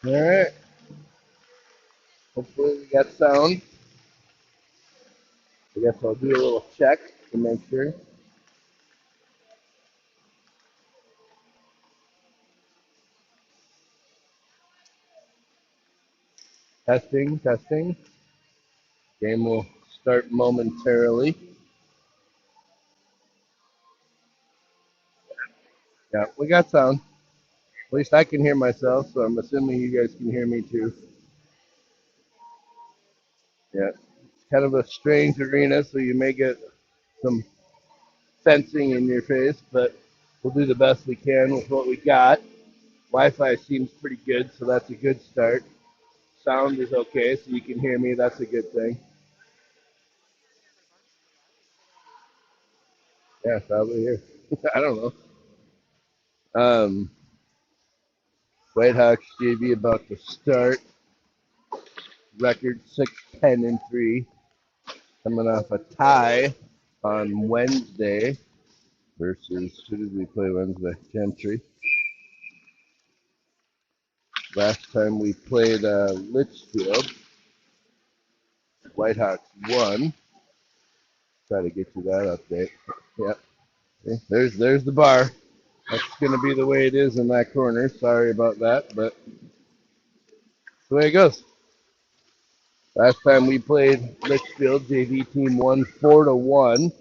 All right. Hopefully we got sound. I guess I'll do a little check to make sure. Testing, testing. Game will start momentarily. Yeah, we got sound. At least I can hear myself, so I'm assuming you guys can hear me too. Yeah, it's kind of a strange arena, so you may get some fencing in your face, but we'll do the best we can with what we got. Wi-Fi seems pretty good, so that's a good start. Sound is okay, so you can hear me. That's a good thing. Yeah, probably here. I don't know. Um, Whitehawks JV about to start. Record 6-10-3, coming off a tie on Wednesday versus who did we play Wednesday? Gentry. Last time we played Litchfield, Whitehawks won. Try to get you that update. Yep. Okay. There's the bar. That's going to be the way it is in that corner. Sorry about that, but that's the way it goes. Last time we played Litchfield, JV team won 4-1.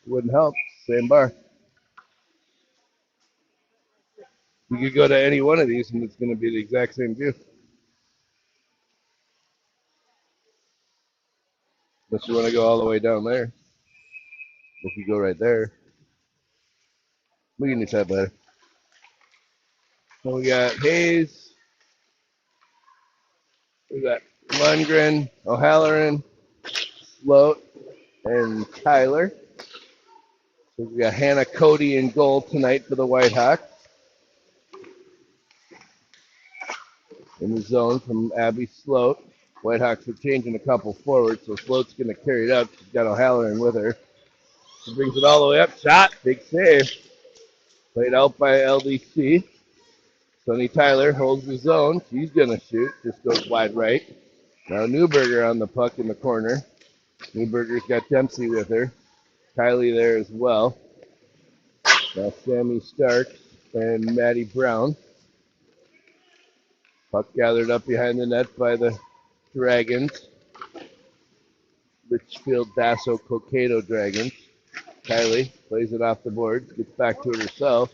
Wouldn't help. Same bar. You could go to any one of these and it's going to be the exact same view. Unless you want to go all the way down there. If you go right there, we can decide later. So we got Hayes. We got Lundgren, O'Halloran, Sloat, and Tyler. So we got Hannah Cody in goal tonight for the Whitehawks. In the zone from Abby Sloat. Whitehawks are changing a couple forwards, so Sloat's going to carry it up. She's got O'Halloran with her. She brings it all the way up. Shot. Big save. Played out by LDC. Sonny Tyler holds the zone. She's going to shoot. Just goes wide right. Now Newberger on the puck in the corner. Newberger's got Dempsey with her. Kylie there as well. Now Sammy Starks and Maddie Brown. Puck gathered up behind the net by the Dragons. Litchfield Dasso Cocato Dragons. Kylie plays it off the boards, gets back to it herself.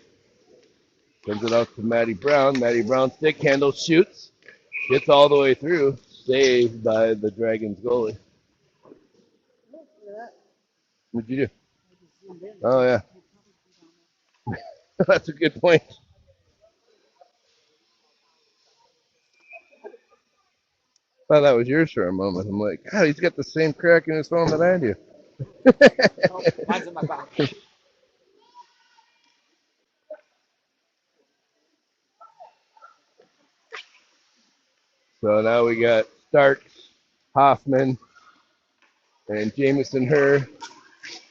Sends it out to Maddie Brown. Maddie Brown stick handle, shoots. Gets all the way through. Saved by the Dragons goalie. What'd you do? Oh, yeah. That's a good point. I thought that was yours for a moment. I'm like, God, he's got the same crack in his phone that I do. Mine's in my back. So now we got Starks, Hoffman, and Jamison Herr,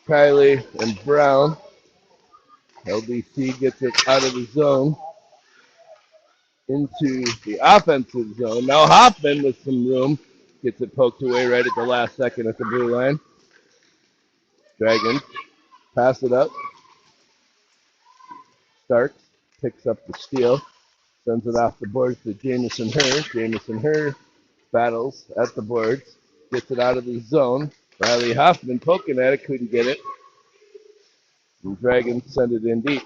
Kylie, and Brown. LDC gets it out of the zone into the offensive zone. Now Hoffman with some room gets it poked away right at the last second at the blue line. Dragons pass it up. Starks picks up the steal, sends it off the boards to Jamison Herr. Jamison Herr battles at the boards, gets it out of the zone. Riley Hoffman poking at it, couldn't get it. And Dragons send it in deep.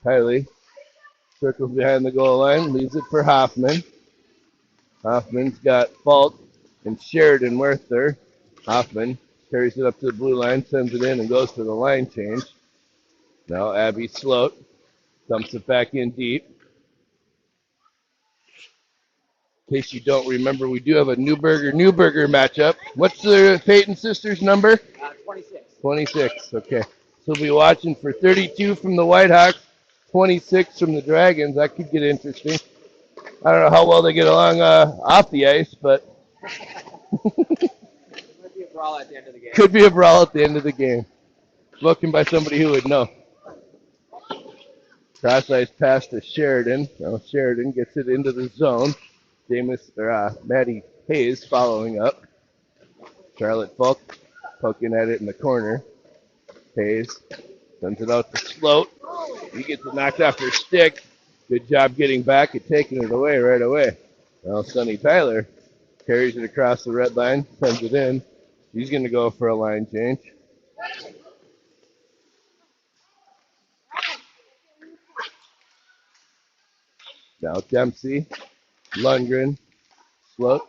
Kylie circles behind the goal line, leaves it for Hoffman. Hoffman's got Falk and Sheridan with her. Hoffman carries it up to the blue line, sends it in, and goes for the line change. Now Abby Sloat dumps it back in deep. In case you don't remember, we do have a Newberger matchup. What's the Peyton sisters' number? 26. 26, okay. So we'll be watching for 32 from the Whitehawks, 26 from the Dragons. That could get interesting. I don't know how well they get along off the ice, but brawl at the end of the game. Could be a brawl at the end of the game. Spoken by somebody who would know. Cross-ice pass to Sheridan. Now Sheridan gets it into the zone. Maddie Hayes following up. Charlotte Falk poking at it in the corner. Hayes sends it out to Sloat. He gets it knocked off her stick. Good job getting back and taking it away right away. Now Sonny Tyler carries it across the red line, sends it in. He's going to go for a line change. Now Dempsey, Lundgren, Sloat.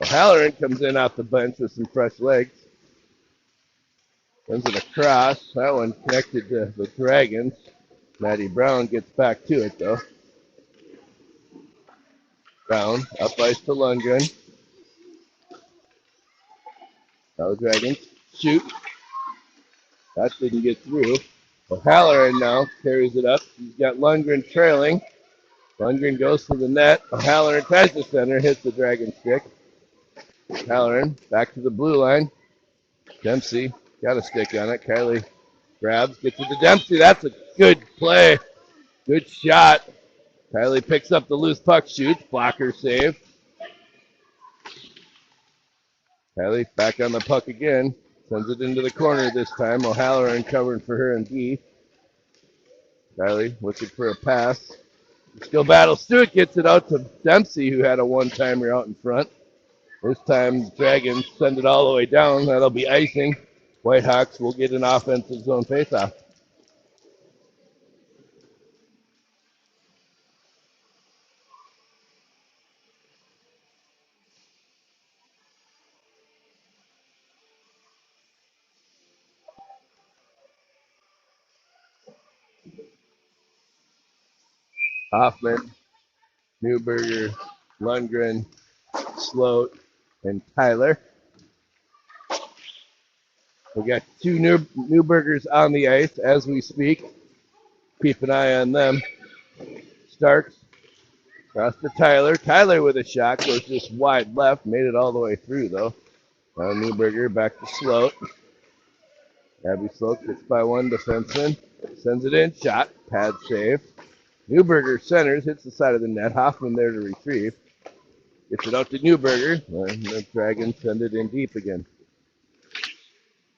O'Halloran comes in off the bench with some fresh legs. Sends it across. That one connected to the Dragons. Maddie Brown gets back to it, though. Brown, up ice to Lundgren. Now the Dragons shoot. That didn't get through. O'Halloran now carries it up. He's got Lundgren trailing. Lundgren goes to the net. O'Halloran tries the center, hits the Dragon stick. O'Halloran back to the blue line. Dempsey got a stick on it. Kylie grabs, gets it to Dempsey. That's a good play. Good shot. Kylie picks up the loose puck, shoots. Blocker save. Kylie back on the puck again. Sends it into the corner this time. O'Halloran covering for her and D. Kylie looking for a pass. Still battles through it. Gets it out to Dempsey, who had a one-timer out in front. This time, the Dragons send it all the way down. That'll be icing. Whitehawks will get an offensive zone faceoff. Hoffman, Newberger, Lundgren, Sloat, and Tyler. We got two Newbergers on the ice as we speak. Keep an eye on them. Starks across to Tyler. Tyler with a shot goes just wide left. Made it all the way through though. Now Newberger back to Sloat. Abby Sloat gets by one defenseman. Sends it in. Shot. Pad save. Newberger centers. Hits the side of the net. Hoffman there to retrieve. Gets it out to Newberger. And the Dragons send it in deep again.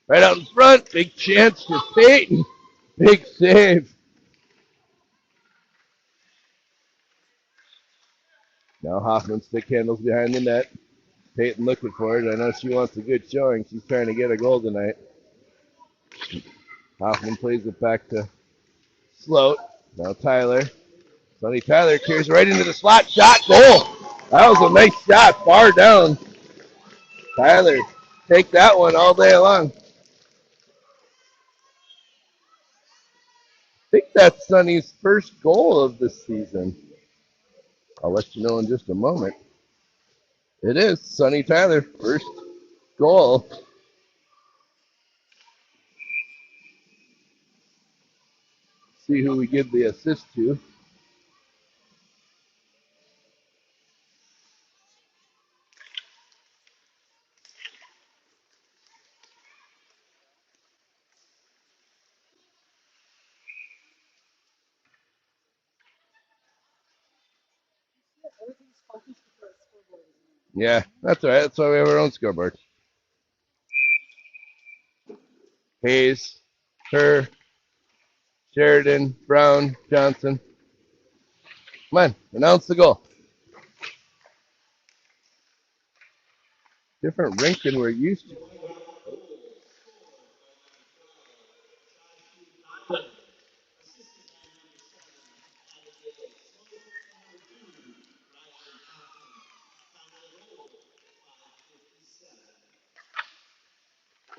Right out in front. Big chance for Peyton. Big save. Now Hoffman stick handles behind the net. Peyton looking for it. I know she wants a good showing. She's trying to get a goal tonight. Hoffman plays it back to Sloat. Now Tyler. Sonny Tyler carries right into the slot. Shot. Goal. That was a nice shot. Far down. Tyler, take that one all day long. I think that's Sonny's first goal of this season. I'll let you know in just a moment. It is Sonny Tyler, first goal. See who we give the assist to. Yeah, that's all right. That's why we have our own scoreboard. Hayes, her, Sheridan, Brown, Johnson. Come on, announce the goal. Different rink than we're used to.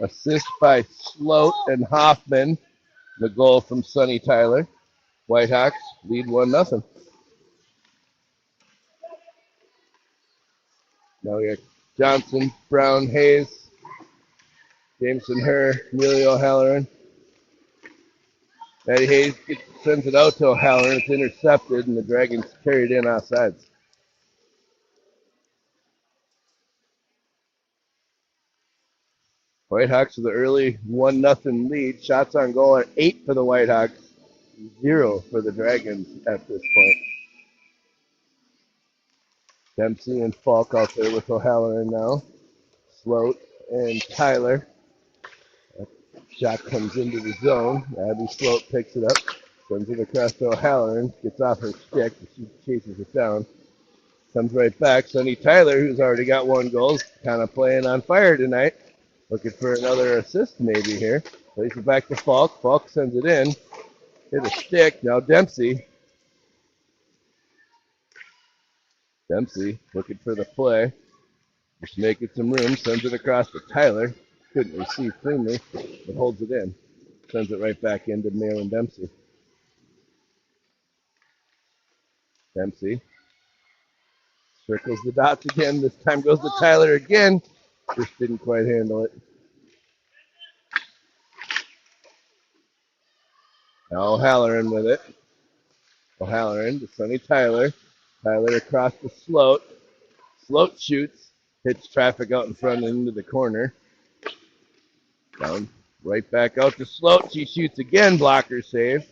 Assist by Sloat and Hoffman. The goal from Sonny Tyler. Whitehawks lead 1-0. Now we got Johnson, Brown, Hayes, Jameson, her, Amelia O'Halloran. Maddie Hayes sends it out to O'Halloran. It's intercepted, and the Dragons carried in offsides. Whitehawks with the early 1-0 lead. Shots on goal are 8 for the Whitehawks, 0 for the Dragons at this point. Dempsey and Falk out there with O'Halloran now. Sloat and Tyler. Shot comes into the zone. Abby Sloat picks it up, sends it across to O'Halloran, gets off her stick, she chases it down. Comes right back. Sonny Tyler, who's already got 1 goal, is kind of playing on fire tonight. Looking for another assist maybe here. Plays it back to Falk. Falk sends it in. Hit a stick. Now Dempsey. Dempsey looking for the play. Just making some room. Sends it across to Tyler. Couldn't receive cleanly, but holds it in. Sends it right back into Malin Dempsey. Dempsey circles the dots again. This time goes to Tyler again. Just didn't quite handle it. Now O'Halloran with it. O'Halloran to Sonny Tyler. Tyler across the Sloat. Sloat shoots. Hits traffic out in front and into the corner. Down. Right back out to Sloat. She shoots again. Blocker save.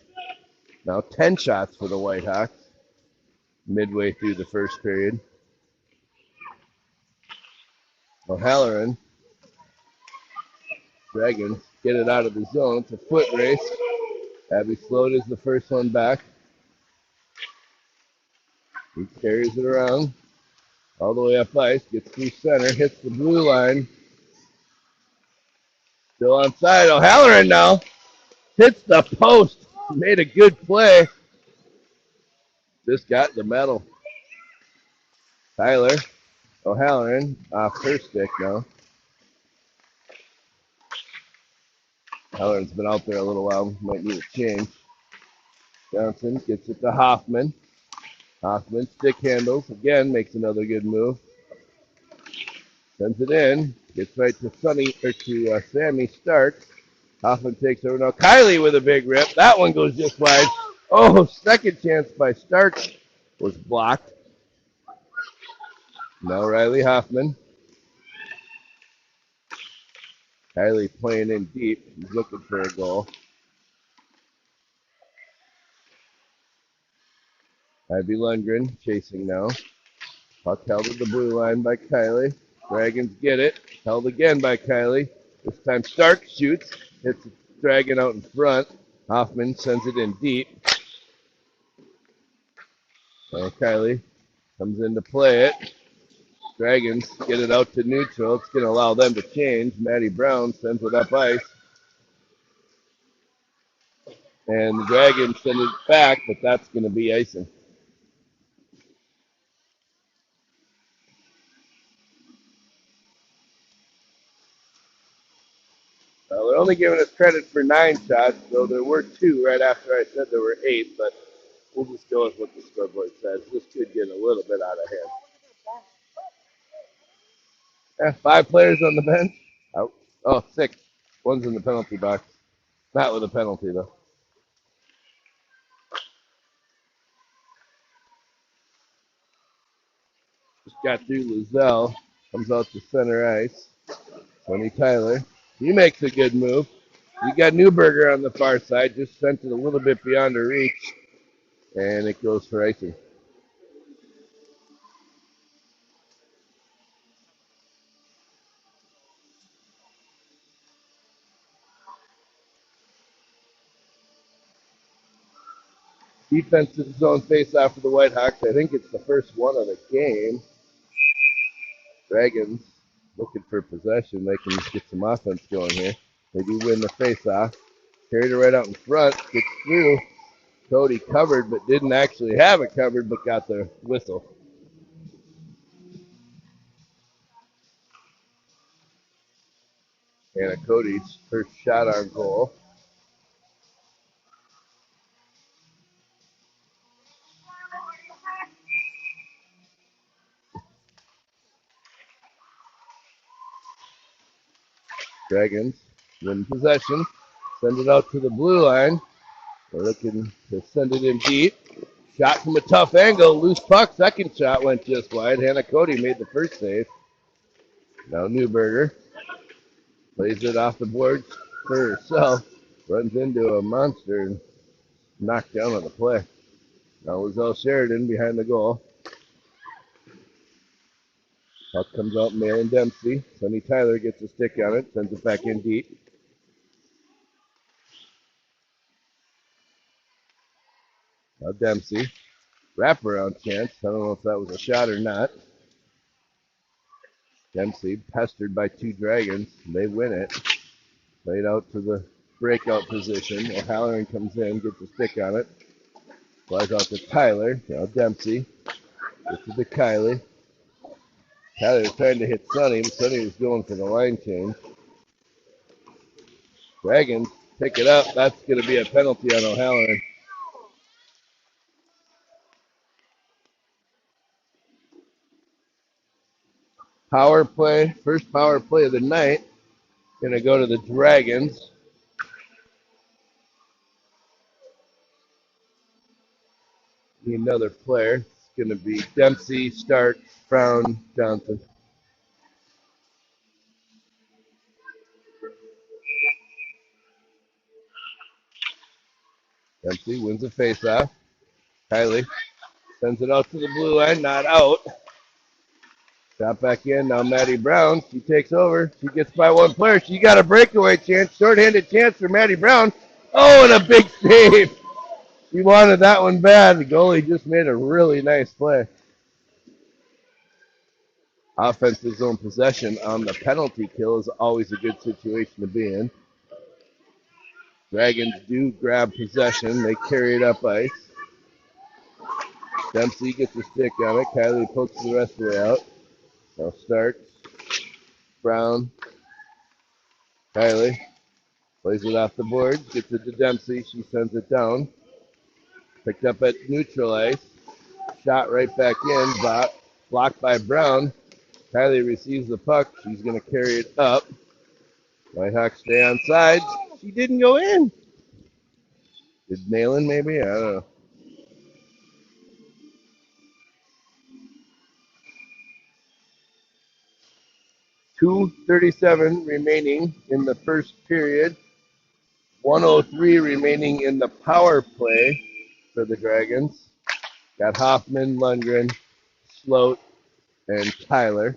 Now 10 shots for the Whitehawks. Midway through the first period. O'Halloran. Dragons get it out of the zone. It's a foot race. Abby Sloat is the first one back. He carries it around all the way up ice. Gets through center. Hits the blue line. Still onside. O'Halloran now. Hits the post. Made a good play. Just got the medal. Tyler. O'Halloran off her stick now. O'Halloran's been out there a little while. Might need a change. Johnson gets it to Hoffman. Hoffman stick handles. Again, makes another good move. Sends it in. Gets right to Sammy Stark. Hoffman takes over now. Kylie with a big rip. That one goes just wide. Oh, second chance by Stark was blocked. Now Riley Hoffman. Kylie playing in deep. He's looking for a goal. Ivy Lundgren chasing now. Puck held at the blue line by Kylie. Dragons get it. Held again by Kylie. This time Stark shoots. Hits the Dragon out in front. Hoffman sends it in deep. So Kylie comes in to play it. Dragons get it out to neutral. It's going to allow them to change. Maddie Brown sends it up ice. And the Dragons send it back, but that's going to be icing. They're only giving us credit for 9 shots, though there were 2 right after I said there were 8, but we'll just go with what the scoreboard says. This could get a little bit out of hand. 5 players on the bench. Out. Oh, 6. One's in the penalty box. Not with a penalty, though. Just got through Lizelle. Comes out to center ice. Sonny Tyler. He makes a good move. You got Newberger on the far side. Just sent it a little bit beyond her reach. And it goes for icing. Defensive zone face-off for the Whitehawks. I think it's the first one of the game. Dragons looking for possession. They can get some offense going here. They do win the face-off. Carried it right out in front. Gets through. Cody covered, but didn't actually have it covered, but got the whistle. Anna Cody's first shot on goal. Dragons win possession. Send it out to the blue line. They're looking to send it in deep. Shot from a tough angle. Loose puck. Second shot went just wide. Hannah Cody made the first save. Now Newberger. Plays it off the boards for herself. Runs into a monster and knocked down on the play. Now Lizelle Sheridan behind the goal. Puck comes out, Malin Dempsey. Sonny Tyler gets a stick on it, sends it back in deep. Now Dempsey. Wraparound chance. I don't know if that was a shot or not. Dempsey pestered by two Dragons. They win it. Played out to the breakout position. O'Halloran comes in, gets a stick on it. Flies out to Tyler. Now Dempsey. Gets it to Kylie. Tyler was trying to hit Sonny, but Sonny was going for the line change. Dragons pick it up. That's going to be a penalty on O'Halloran. Power play, first power play of the night. Going to go to the Dragons. Need another player. It's going to be Dempsey, Stark, Brown, Johnson. Dempsey wins the faceoff. Kylie sends it out to the blue line, not out. Shot back in. Now Maddie Brown. She takes over. She gets by one player. She got a breakaway chance. Short-handed chance for Maddie Brown. Oh, and a big save. She wanted that one bad. The goalie just made a really nice play. Offensive zone possession on the penalty kill is always a good situation to be in. Dragons do grab possession. They carry it up ice. Dempsey gets a stick on it. Kylie pokes the rest of it out. Now Starks. Brown. Kylie plays it off the board. Gets it to Dempsey. She sends it down. Picked up at neutral ice. Shot right back in. Blocked by Brown. Kylie receives the puck. She's going to carry it up. Whitehawks stay on side. She didn't go in. Did Malin maybe? I don't know. .237 remaining in the first period. 1:03 remaining in the power play for the Dragons. Got Hoffman, Lundgren, Sloat, and Tyler.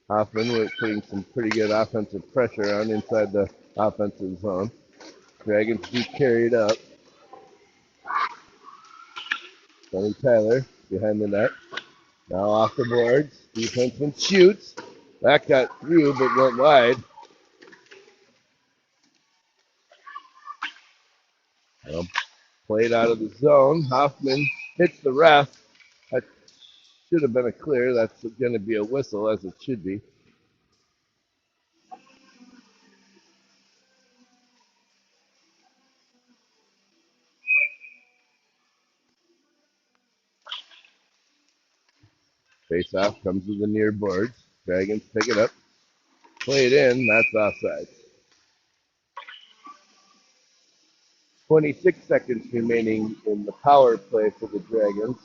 Hoffman was putting some pretty good offensive pressure on inside the offensive zone. Dragons do carry it up. Sonny Tyler behind the net. Now off the boards. Defenseman shoots. That got through but went wide. Played out of the zone. Hoffman hits the ref. That should have been a clear. That's going to be a whistle, as it should be. Face-off comes to the near boards. Dragons pick it up. Play it in. That's offside. 26 seconds remaining in the power play for the Dragons.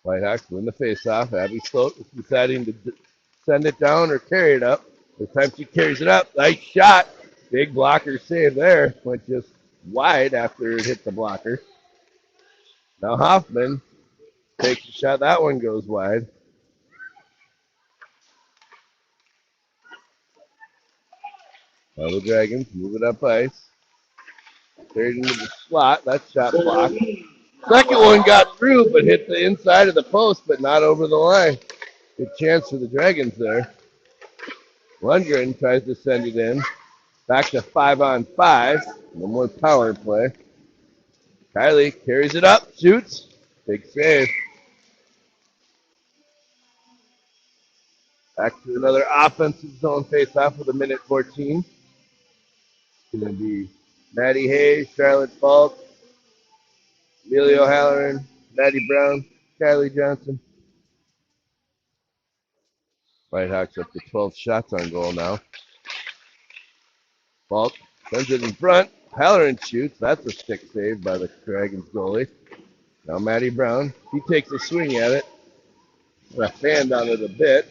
Whitehawks win the face-off. Abby Sloat is deciding to send it down or carry it up. This time she carries it up. Nice shot. Big blocker save there. Went just wide after it hit the blocker. Now Hoffman takes a shot. That one goes wide. Now the Dragons move it up ice. Carried into the slot. That shot blocked. Second one got through, but hit the inside of the post, but not over the line. Good chance for the Dragons there. Lundgren tries to send it in. Back to 5-on-5. No more power play. Kylie carries it up, shoots. Big save. Back to another offensive zone face-off with 1:14. It's going to be Maddie Hayes, Charlotte Falk, Amelia O'Halloran, Maddie Brown, Kylie Johnson. Whitehawks up to 12 shots on goal now. Falk sends it in front. Halloran shoots. That's a stick save by the Dragons goalie. Now Maddie Brown. He takes a swing at it. I fanned on it a bit.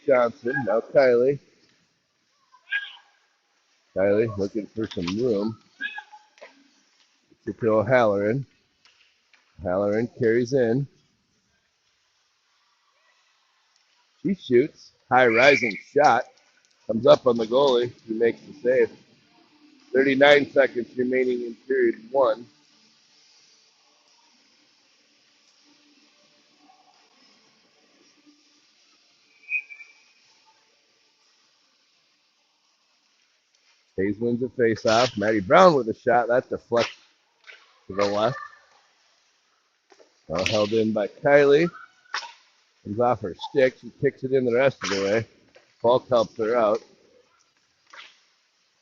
Johnson, now Kylie. Kylie looking for some room to O'Halloran. Halloran carries in. She shoots. High rising shot. Comes up on the goalie. He makes the save. 39 seconds remaining in period one. Hayes wins a face-off. Maddie Brown with a shot. That deflects to the left. Well held in by Kylie. Comes off her stick. She kicks it in the rest of the way. Falk helps her out.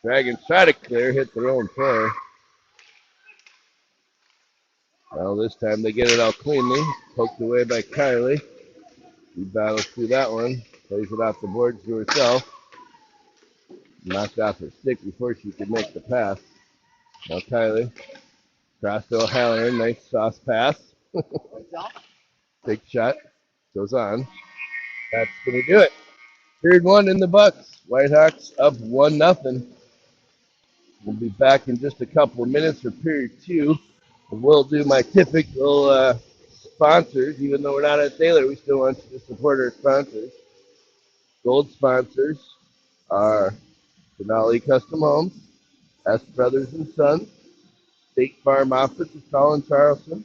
Dragons try to clear, hit their own player. Well, this time they get it out cleanly. Poked away by Kylie. She battles through that one. Plays it off the boards to herself. Knocked off her stick before she could make the pass. Now Kylie. Cross to O'Halloran. Nice sauce pass. Big shot. Goes on. That's going to do it. Period one in the books. Whitehawks up 1-0. We'll be back in just a couple of minutes for period two. And we'll do my typical sponsors. Even though we're not at Thaler, we still want you to support our sponsors. Gold sponsors are Denali Custom Homes, S Brothers and Sons, State Farm Office of Colin Charleston,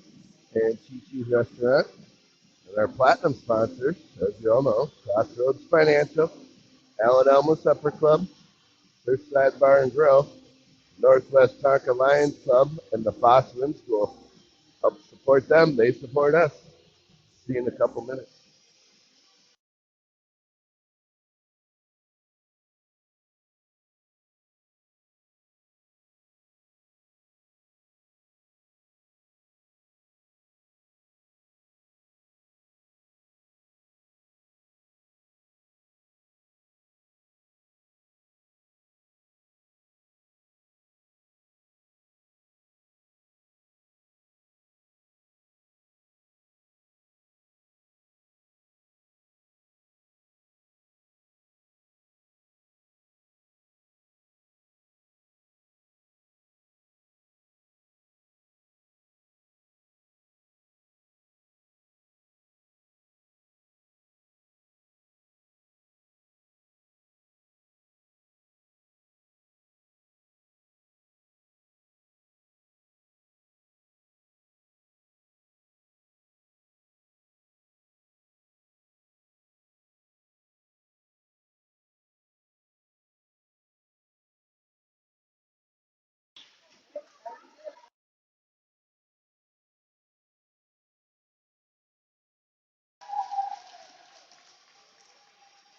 and Chi-Chi's Restaurant. And our platinum sponsors, as you all know, Crossroads Financial, Allen Elmo Supper Club, Surfside Bar and Grill, Northwest Tonka Lions Club, and the Foss Swim School. Help support them, they support us. See you in a couple minutes.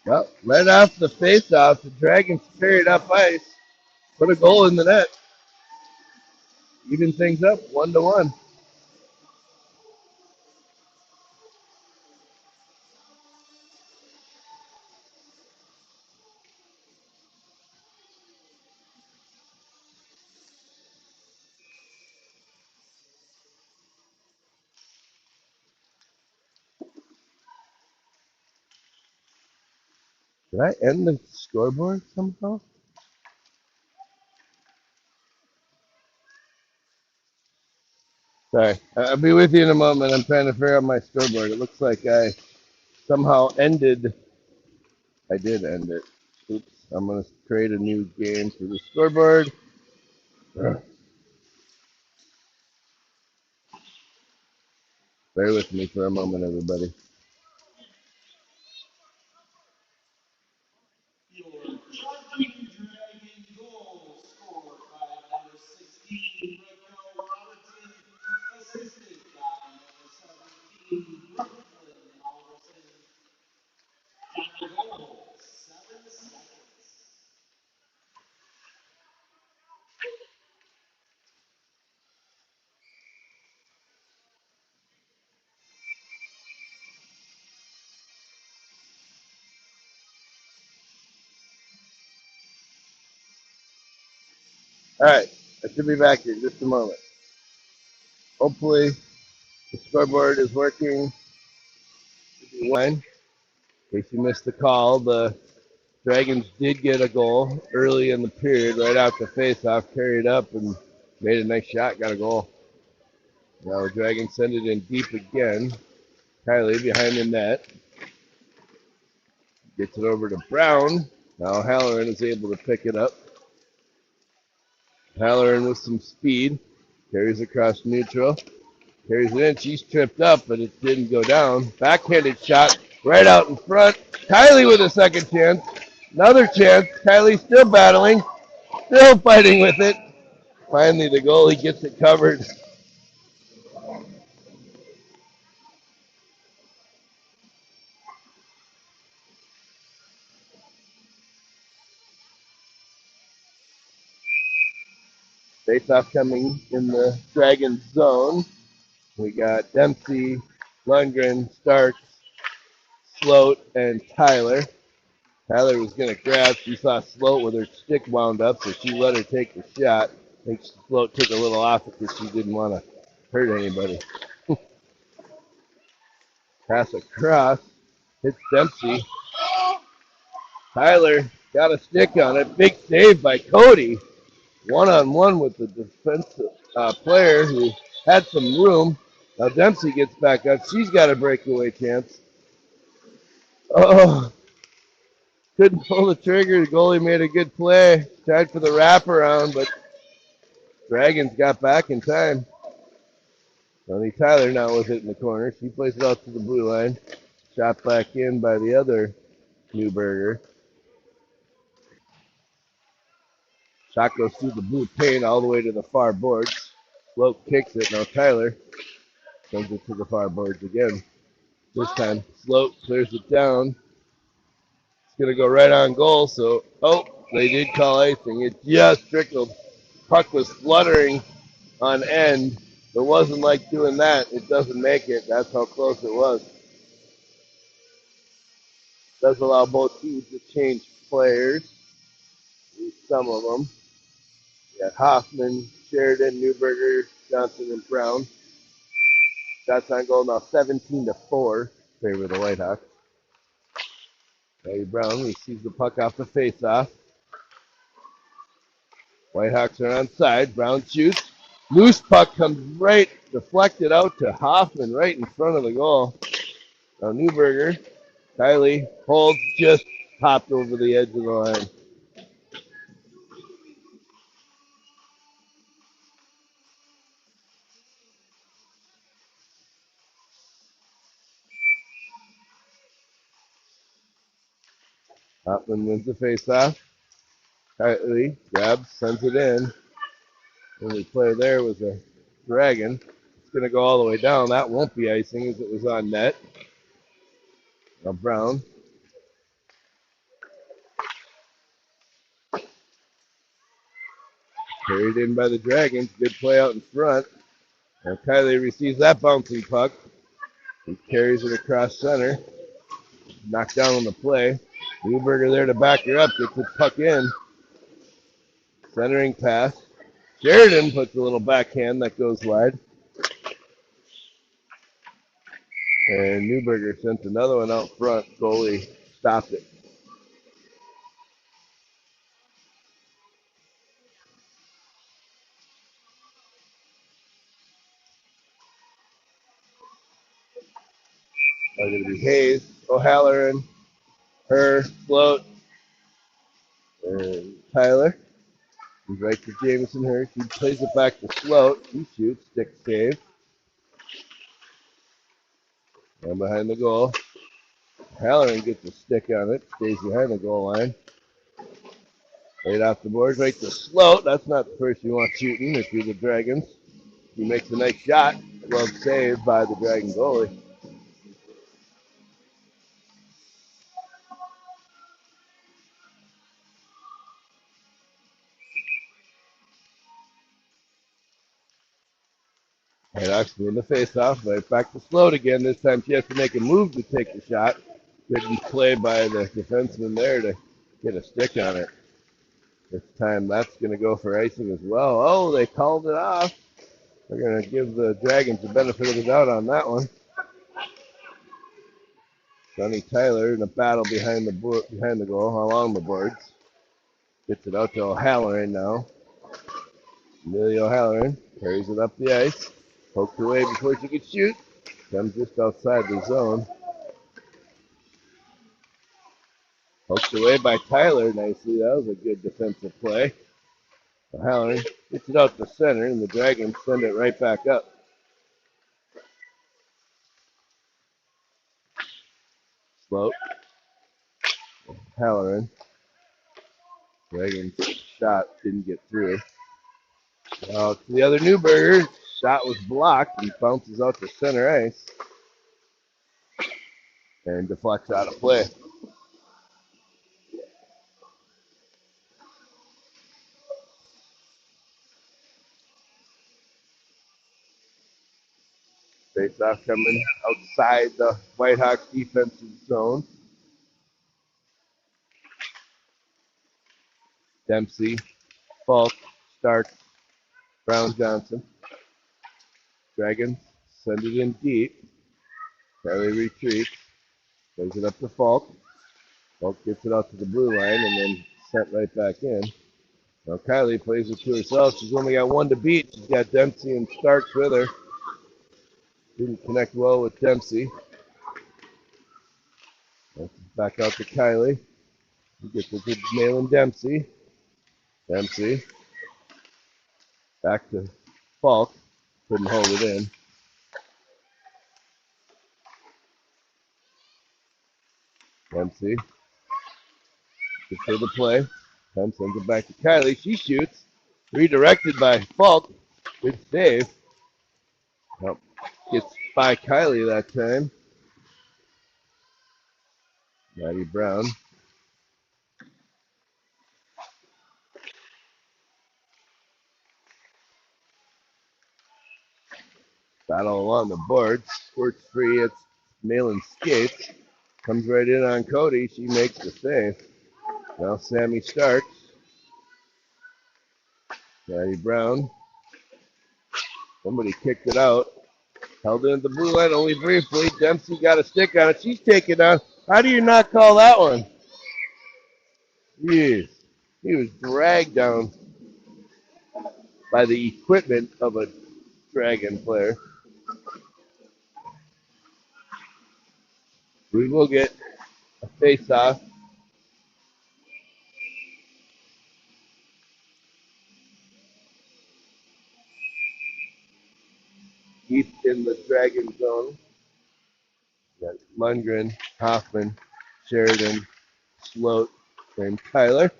Well, right off the face-off, the Dragons carried up ice, put a goal in the net, even things up 1-1. Did I end the scoreboard somehow? Sorry, I'll be with you in a moment. I'm trying to figure out my scoreboard. It looks like I somehow ended. I did end it. Oops. I'm going to create a new game for the scoreboard. Bear with me for a moment, everybody. All right, I should be back here in just a moment. Hopefully the scoreboard is working. In case you missed the call, the Dragons did get a goal early in the period, right after face-off, carried up and made a nice shot, got a goal. Now the Dragons send it in deep again. Kylie behind the net. Gets it over to Brown. Now Halloran is able to pick it up. Halloran with some speed. Carries across neutral. Carries it in. She's tripped up, but it didn't go down. Backhanded shot right out in front. Kylie with a second chance. Another chance. Kylie still battling. Still fighting with it. Finally, the goalie gets it covered. Face-off coming in the Dragon zone. We got Dempsey, Lundgren, Starks, Sloat, and Tyler. Tyler was going to grab. She saw Sloat with her stick wound up, so she let her take the shot. I think Sloat took a little off because she didn't want to hurt anybody. Pass across. Hits Dempsey. Tyler got a stick on it. Big save by Cody. One-on-one with the defensive player who had some room. Now Dempsey gets back up. She's got a breakaway chance. Oh, couldn't pull the trigger. The goalie made a good play. Tried for the wraparound, but Dragons got back in time. Tony Tyler now with it in the corner. She plays it out to the blue line. Shot back in by the other Newberger. Shot goes through the blue paint all the way to the far boards. Sloat kicks it. Now Tyler sends it to the far boards again. This time Sloat clears it down. It's going to go right on goal. So, they did call icing. It just trickled. Puck was fluttering on end. It wasn't like doing that. It doesn't make it. That's how close it was. Does allow both teams to change players. Some of them. We got Hoffman, Sheridan, Newberger, Johnson, and Brown. Shots on goal now 17-4. Favor of the Whitehawks. Eddie Brown receives the puck off the faceoff. Whitehawks are on side. Brown shoots. Loose puck comes right, deflected out to Hoffman right in front of the goal. Now Newberger, Kylie holds, just popped over the edge of the line. Hoffman wins the faceoff. Kylie grabs, sends it in. Only play there was a Dragon. It's going to go all the way down. That won't be icing as it was on net. Now Brown. Carried in by the Dragons. Good play out in front. Now Kylie receives that bouncing puck. He carries it across center. Knocked down on the play. Newberger there to back her up. Gets the puck in. Centering pass. Sheridan puts a little backhand that goes wide. And Newberger sent another one out front. Goalie stopped it. That's going to be Hayes, O'Halloran, her, Float, and Tyler. He's right to Jameson Hurst. He plays it back to Sloat. He shoots, stick save. And behind the goal. Halloran gets a stick on it, stays behind the goal line. Right off the board, right to Sloat. That's not the first you want shooting if you're the Dragons. He makes a nice shot. Glove saved by the Dragon goalie. And actually in the face-off, right back to Sloat again. This time she has to make a move to take the shot. Good play by the defenseman there to get a stick on it. This time that's going to go for icing as well. Oh, they called it off. We're going to give the Dragons the benefit of the doubt on that one. Sonny Tyler in a battle behind the goal, along the boards. Gets it out to O'Halloran now. Amelia O'Halloran carries it up the ice. Poked away before she could shoot. Comes just outside the zone. Poked away by Tyler nicely. That was a good defensive play. O'Halloran gets it out the center, and the Dragons send it right back up. Slope. O'Halloran. Dragons shot didn't get through. Now to the other Newberger. Shot was blocked and bounces out to center ice. And deflects out of play. Face-off coming outside the Whitehawks defensive zone. Dempsey, Falk, Stark, Brown, Johnson. Dragons send it in deep. Kylie retreats. Plays it up to Falk. Falk gets it out to the blue line and then sent right back in. Now Kylie plays it to herself. She's only got one to beat. She's got Dempsey and Starks with her. Didn't connect well with Dempsey. Back out to Kylie. He gets a good nail in Dempsey. Dempsey. Back to Falk. Couldn't hold it in. Dempsey. Good for the play. Then sends it back to Kylie. She shoots. Redirected by Falk. Good save. Well, gets by Kylie that time. Maddie Brown. Battle along the boards. Squirts free. It's nailing skates. Comes right in on Cody. She makes the save. Now Sammy Starks. Maddie Brown. Somebody kicked it out. Held it in the blue line only briefly. Dempsey got a stick on it. She's taken down. How do you not call that one? Jeez. He was dragged down by the equipment of a Dragon player. We will get a face-off. Deep in the Dragon zone. Got Lundgren, Hoffman, Sheridan, Sloat, and Tyler.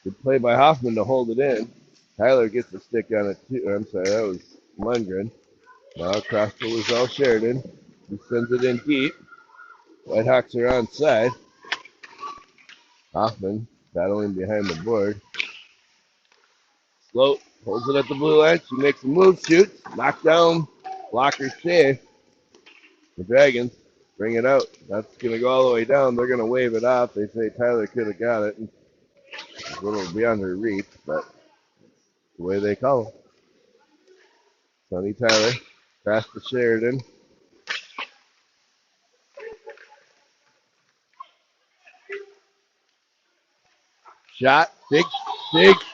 Good play by Hoffman to hold it in. Tyler gets a stick on it too. I'm sorry, that was Lundgren. Now across to Lizelle Sheridan. He sends it in deep. Whitehawks are onside. Hoffman battling behind the board. Sloat holds it at the blue line. She makes a move, shoots, knocked down, blocker save. The Dragons bring it out. That's going to go all the way down. They're going to wave it off. They say Tyler could have got it. It's a little beyond her reach, but the way they call it. Sonny Tyler, pass to Sheridan. Shot, big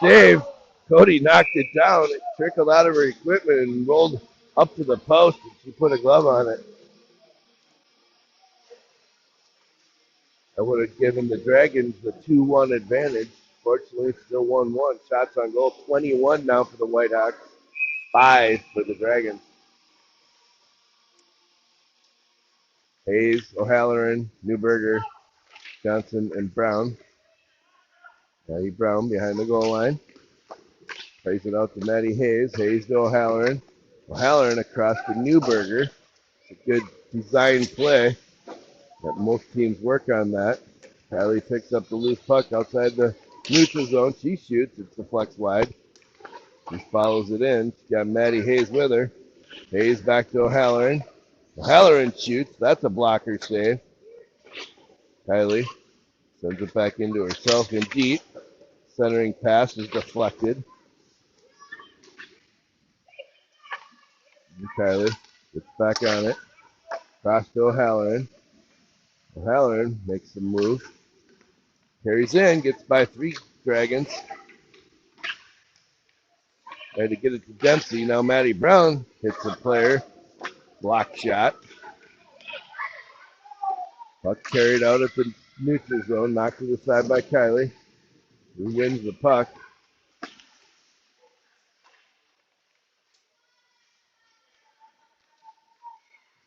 save. Cody knocked it down. It trickled out of her equipment and rolled up to the post, and she put a glove on it. That would have given the Dragons the 2-1 advantage. Fortunately, it's still 1-1. Shots on goal, 21 now for the Whitehawks, 5 for the Dragons. Hayes, O'Halloran, Newberger, Johnson, and Brown. Maddie Brown behind the goal line. Plays it out to Maddie Hayes. Hayes to O'Halloran. O'Halloran across to Newberger. It's a good design play. That most teams work on that. Kylie picks up the loose puck outside the neutral zone. She shoots. It's the flex wide. She follows it in. She's got Maddie Hayes with her. Hayes back to O'Halloran. O'Halloran shoots. That's a blocker save. Kylie sends it back into herself in deep. Centering pass is deflected. And Kylie gets back on it. Cross to O'Halloran. O'Halloran makes the move. Carries in, gets by 3 Dragons. Tried to get it to Dempsey. Now Maddie Brown hits a player. Block shot. Puck carried out at the neutral zone. Knocked to the side by Kylie. Who wins the puck?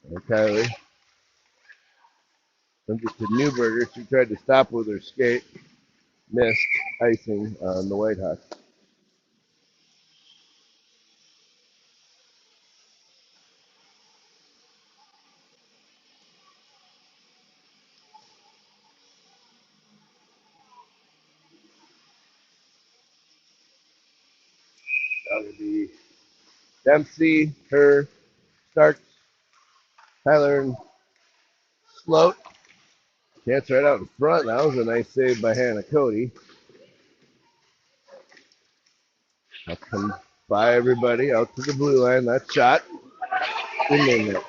And Kylie sends it to Newberger. She tried to stop with her skate. Missed icing on the Whitehawks. That would be Dempsey, her, Starks, Tyler, and Sloat. Chance right out in front. That was a nice save by Hannah Cody. Up comes by everybody out to the blue line. That shot in there.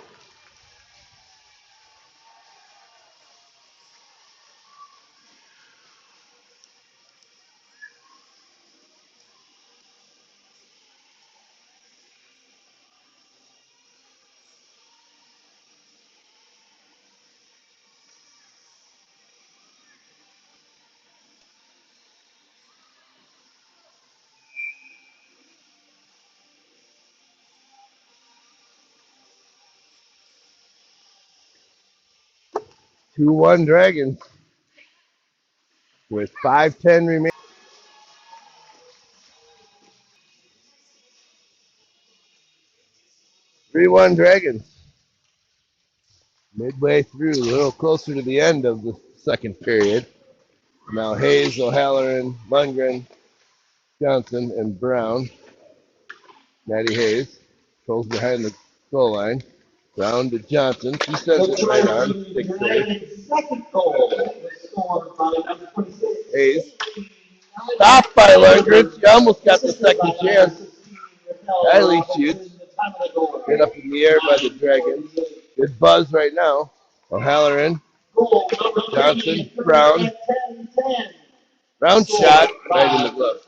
Two 1 Dragons with 5:10 remaining. 3-1 Dragons. Midway through, a little closer to the end of the second period. Now Hayes, O'Halloran, Lundgren, Johnson, and Brown. Maddie Hayes pulls behind the goal line. Brown to Johnson. She sends it right on. Big save. Hayes. Stopped by Lundgren. She almost got the second chance. Kylie shoots. Get up in the air by the Dragons. Good buzz right now. O'Halloran. Johnson. Brown. Brown shot right in the glove.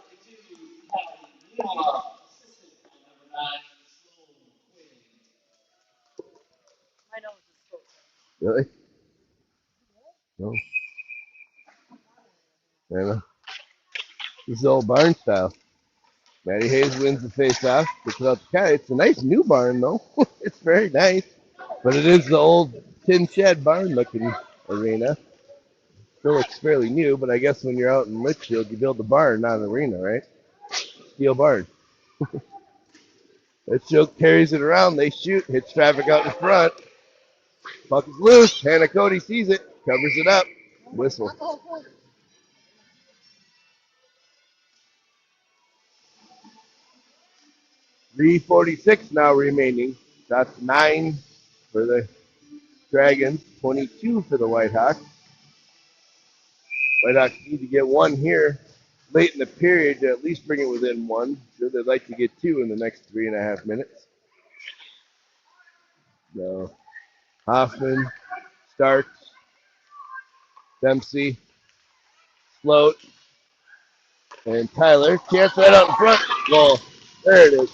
Really? No. I know. This is old barn style. Maddie Hayes wins the face-off. Puts it out the guy. It's a nice new barn, though. It's very nice. But it is the old tin shed barn-looking arena. Still looks fairly new, but I guess when you're out in Litchfield, you build a barn, not an arena, right? Steel barn. Litchfield carries it around. They shoot. Hits traffic out in front. Puck is loose. Hannah Cody sees it. Covers it up. Whistle. 3:46 now remaining. That's 9 for the Dragons, 22 for the Whitehawks. Whitehawks need to get 1 here late in the period to at least bring it within 1. Sure, they'd like to get 2 in the next 3.5 minutes. So Hoffman, Starks, Dempsey, Float, and Tyler. Chance right out in front. Goal. There it is.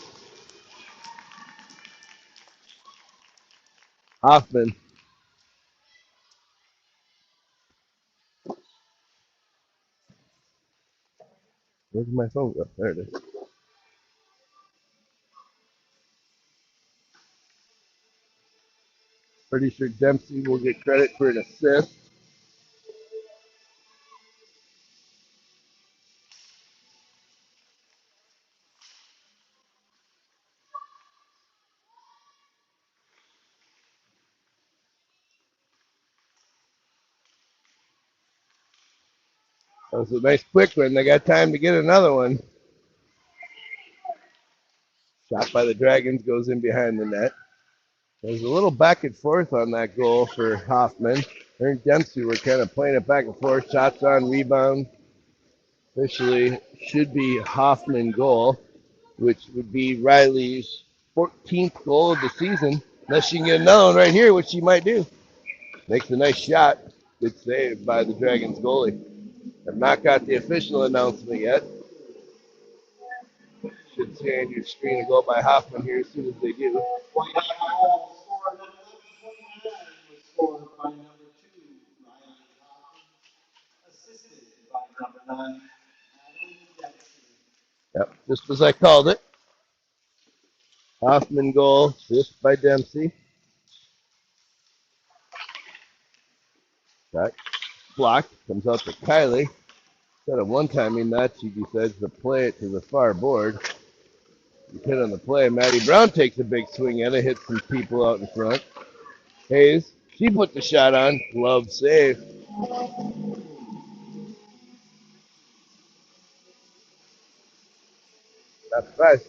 Hoffman. Where's my phone go? There it is. Pretty sure Dempsey will get credit for an assist. That was a nice quick one. They got time to get another one. Shot by the Dragons goes in behind the net. There's a little back and forth on that goal for Hoffman. Her and Dempsey were kind of playing it back and forth. Shots on, rebound. Officially should be Hoffman goal, which would be Riley's 14th goal of the season. Unless she can get another one right here, which she might do. Makes a nice shot. Good save by the Dragons goalie. I've not got the official announcement yet. Should see on your screen a goal by Hoffman here as soon as they do. Yep, just as I called it. Hoffman goal, assist by Dempsey. Shot blocked, comes out to Kylie. Instead of one-timing that, she decides to play it to the far board. Hit on the play. Maddie Brown takes a big swing at it, hits some people out in front. Hayes, she put the shot on. Glove save. That's right.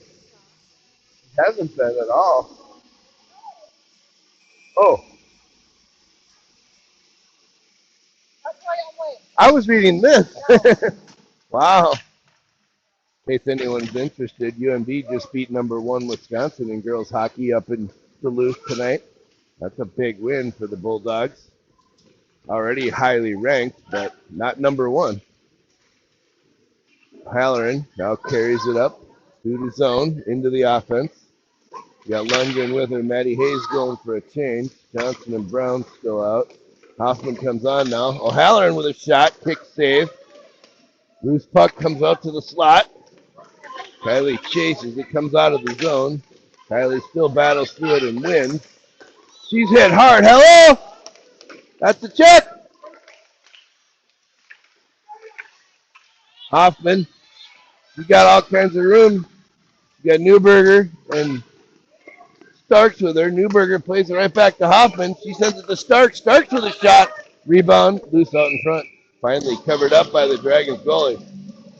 Hasn't been at all. Oh, I was reading this. Wow. In case anyone's interested, UMD just beat #1 Wisconsin in girls hockey up in Duluth tonight. That's a big win for the Bulldogs. Already highly ranked, but not #1. Halloran now carries it up through the zone into the offense. You got Lundgren with her. Maddie Hayes going for a change. Johnson and Brown still out. Hoffman comes on now. O'Halloran with a shot. Kick save. Loose puck comes out to the slot. Kylie chases. It comes out of the zone. Kylie still battles through it and wins. She's hit hard. Hello? That's the check. Hoffman. You got all kinds of room. You got Newberger and Starks with her. Newberger plays it right back to Hoffman. She sends it to Starks. Starks with a shot. Rebound. Loose out in front. Finally covered up by the Dragons goalie.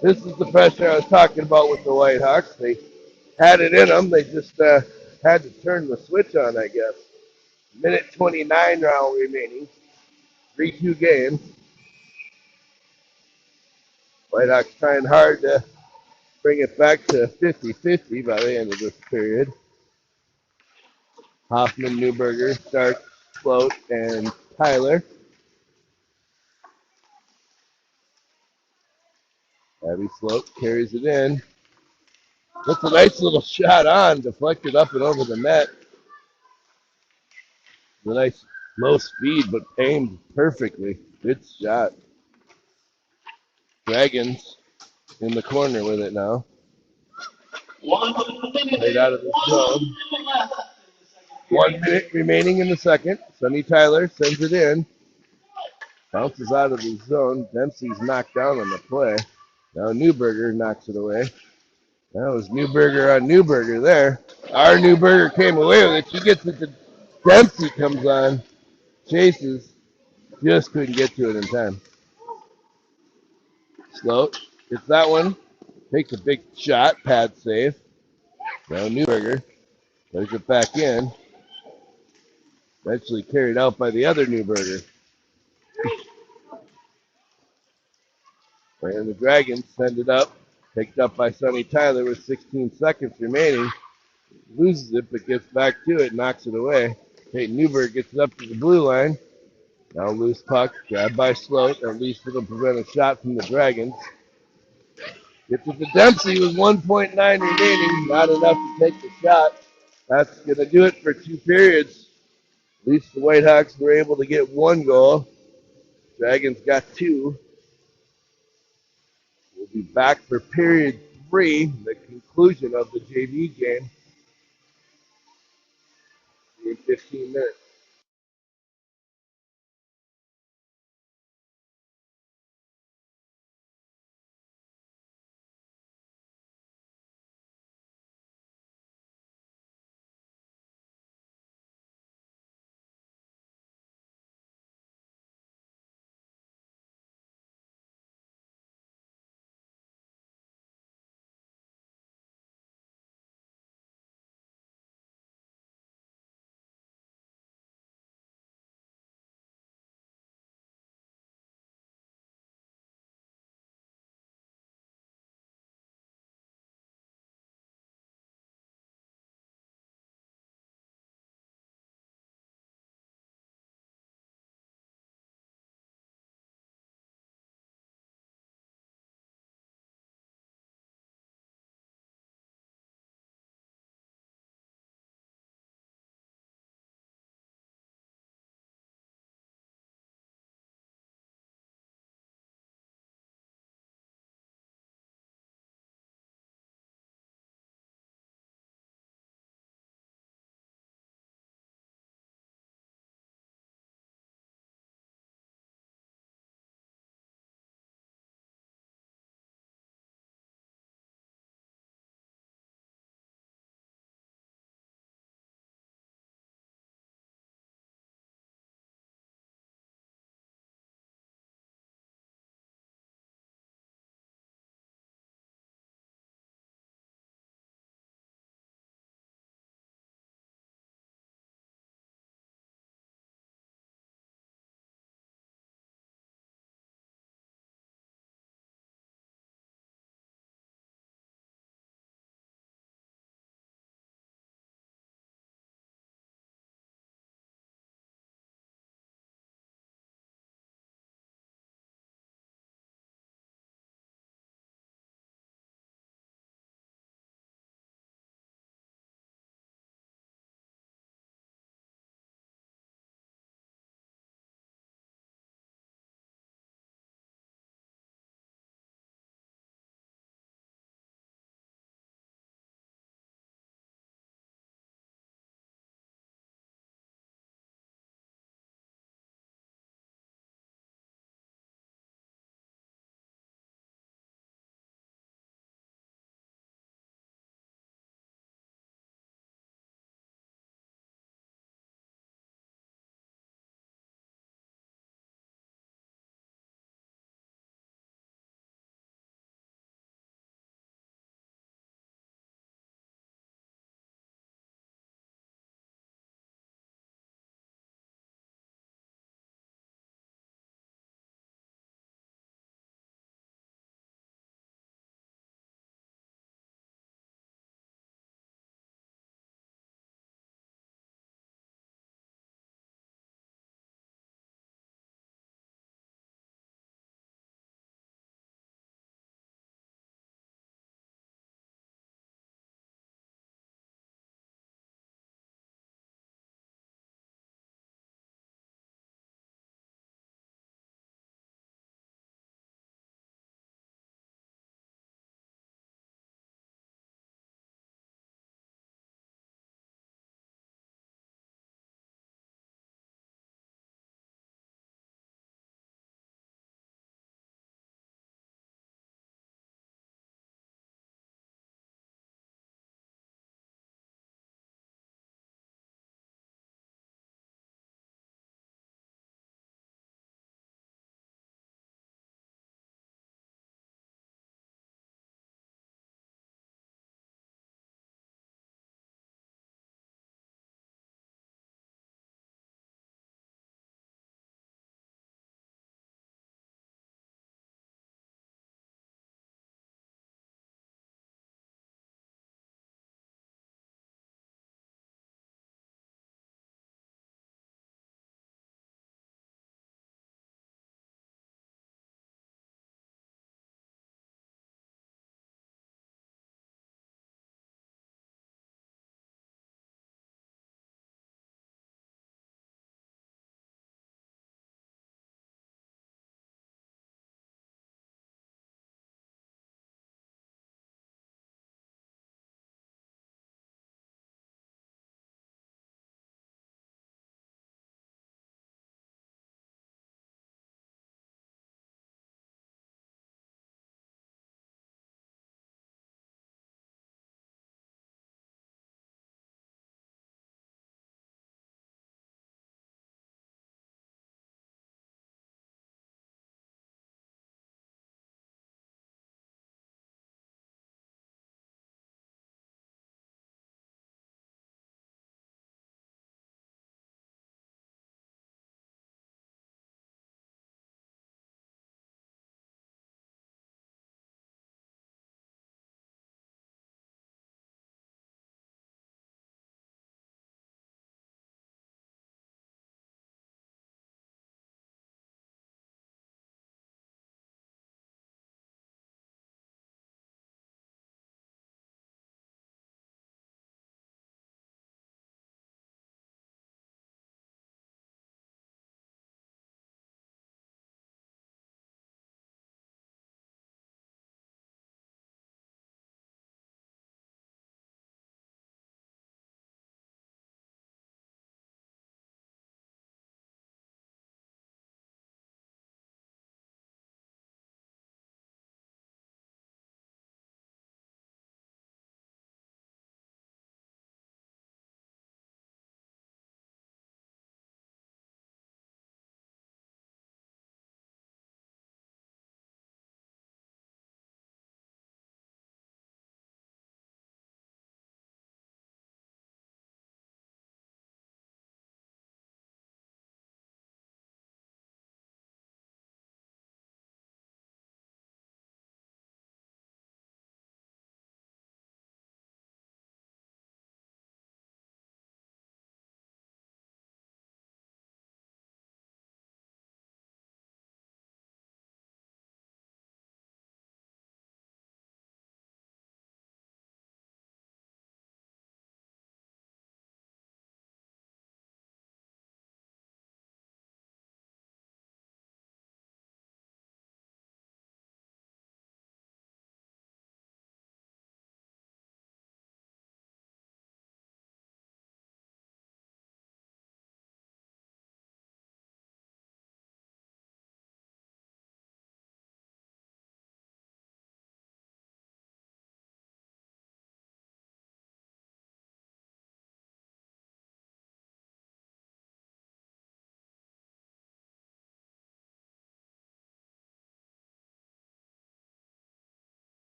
This is the pressure I was talking about with the Whitehawks. They had it in them. They just had to turn the switch on, I guess. Minute 29 now remaining. 3-2 game. Whitehawks trying hard to bring it back to 50-50 by the end of this period. Hoffman, Newberger, Stark, Float, and Tyler. Abby Sloat carries it in. That's a nice little shot on, deflected up and over the net. A nice low speed, but aimed perfectly. Good shot. Dragons in the corner with it now. Right out of the zone. 1 minute remaining in the second. Sonny Tyler sends it in. Bounces out of the zone. Dempsey's knocked down on the play. Now Newberger knocks it away. That was Newberger on Newberger there. Our Newberger came away with it. She gets it to Dempsey, comes on. Chases. Just couldn't get to it in time. Sloat gets that one. Takes a big shot. Pad save. Now Newberger plays it back in. Eventually carried out by the other Newberger. And the Dragons send it up. Picked up by Sonny Tyler with 16 seconds remaining. Loses it, but gets back to it, knocks it away. Peyton Newberg gets it up to the blue line. Now loose puck, grabbed by Sloat. At least it'll prevent a shot from the Dragons. Gets it to Dempsey with 1.9 remaining. Not enough to take the shot. That's going to do it for 2 periods. At least the Whitehawks were able to get 1 goal. Dragons got 2. We'll be back for period 3, the conclusion of the JV game, in 15 minutes.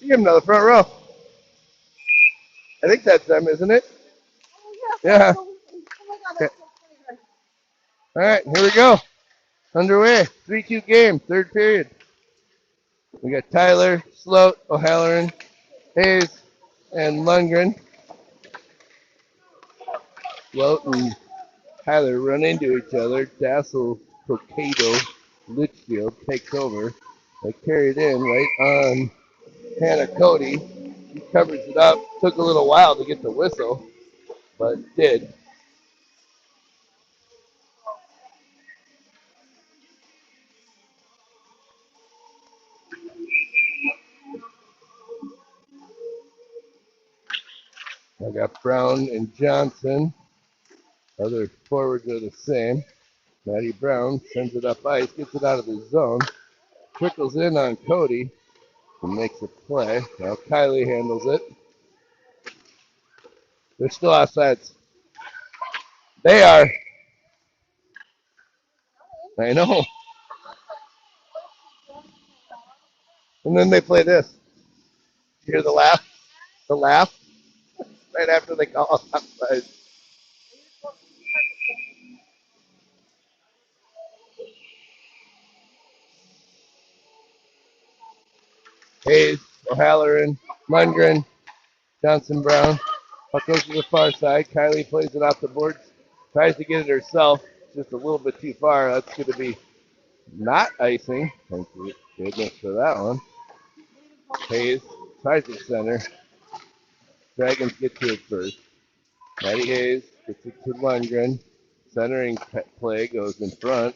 You give him another front row. I think that's them, isn't it? Yeah. Okay. All right, here we go. Underway. 3-2 game, third period. We got Tyler, Sloat, O'Halloran, Hayes, and Lundgren. Sloat and Tyler run into each other. Dassel, Procado, Litchfield takes over. They carry it in right on Hannah Cody. She covers it up. Took a little while to get the whistle, but did. I got Brown and Johnson. Other forwards are the same. Maddie Brown sends it up ice, gets it out of the zone, trickles in on Cody, and makes a play. Now Kylie handles it. They're still offsides. They are. I know. And then they play this. You hear the laugh? The laugh? Right after they call us offside. Hayes, O'Halloran, Lundgren, Johnson Brown. Puck goes to the far side. Kylie plays it off the boards. Tries to get it herself. Just a little bit too far. That's going to be not icing. Thank you goodness for that one. Hayes tries to center. Dragons get to it first. Maddie Hayes gets it to Lundgren. Centering play goes in front.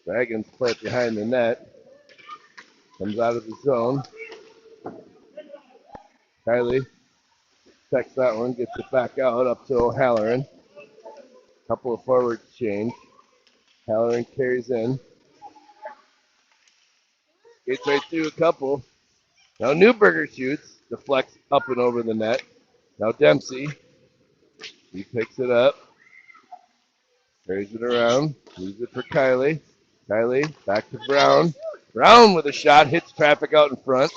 Dragons play it behind the net. Comes out of the zone. Kylie checks that one, gets it back out up to O'Halloran. Couple of forwards change. Halloran carries in. Gets right through a couple. Now Newberger shoots. Deflects up and over the net. Now Dempsey. He picks it up. Carries it around. Leaves it for Kylie. Kylie back to Brown. Brown with a shot. Hits traffic out in front.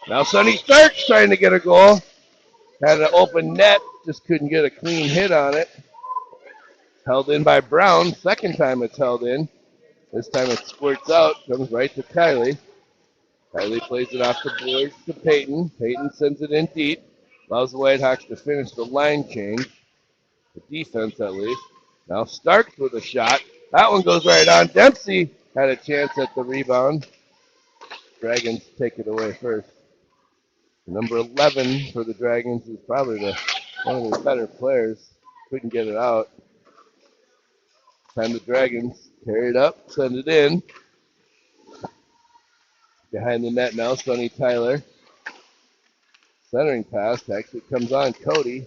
Now Sonny Starks trying to get a goal. Had an open net. Just couldn't get a clean hit on it. Held in by Brown. Second time it's held in. This time it squirts out. Comes right to Kylie. Kylie plays it off the boards to Peyton. Peyton sends it in deep. Allows the Whitehawks to finish the line change. The defense, at least. Now Starks with a shot. That one goes right on. Dempsey had a chance at the rebound. Dragons take it away first. Number 11 for the Dragons is probably one of the better players. Couldn't get it out. Time the Dragons carry it up, send it in. Behind the net now, Sonny Tyler. Centering pass actually comes on Cody.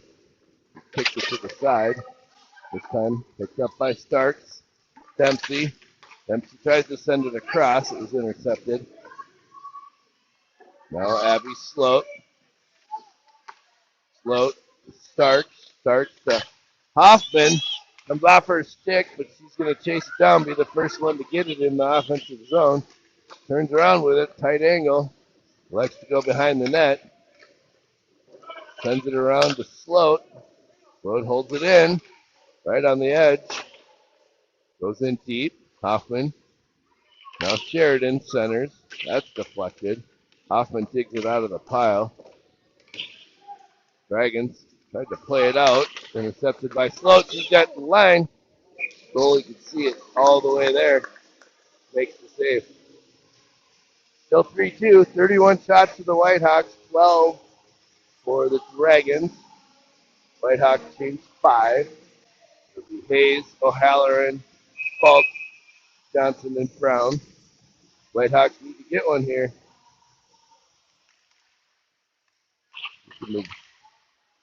Kicks it to the side. This time picked up by Starks. Dempsey. Dempsey tries to send it across. It was intercepted. Now Abby Sloat. Sloat. Starks. Starks to Hoffman. Comes off her stick, but she's going to chase it down, be the first one to get it in the offensive zone. Turns around with it, tight angle. Likes to go behind the net. Sends it around to Sloat. Sloat holds it in, right on the edge. Goes in deep. Hoffman. Now Sheridan centers. That's deflected. Hoffman digs it out of the pile. Dragons tried to play it out. Intercepted by Sloat. She's got the line. Goalie can see it all the way there. Makes the save. Still 3-2. 31 shots for the Whitehawks. 12 for the Dragons. Whitehawks changed 5. It'll be Hayes, O'Halloran, Falk, Johnson, and Brown. Whitehawks need to get one here. To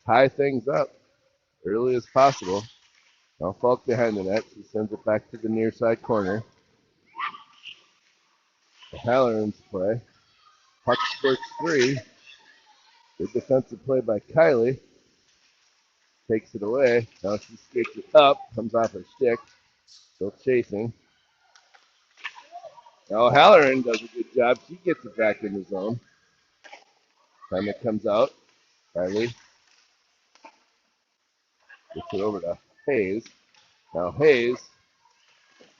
tie things up early as possible. Now Falk behind the net. He sends it back to the near side corner. O'Halloran's play. Puck squirts free. Good defensive play by Kylie. Takes it away. Now she skates it up. Comes off her stick. Still chasing. Now O'Halloran does a good job. She gets it back in the zone. Time it comes out. Kylie gets it over to Hayes. Now Hayes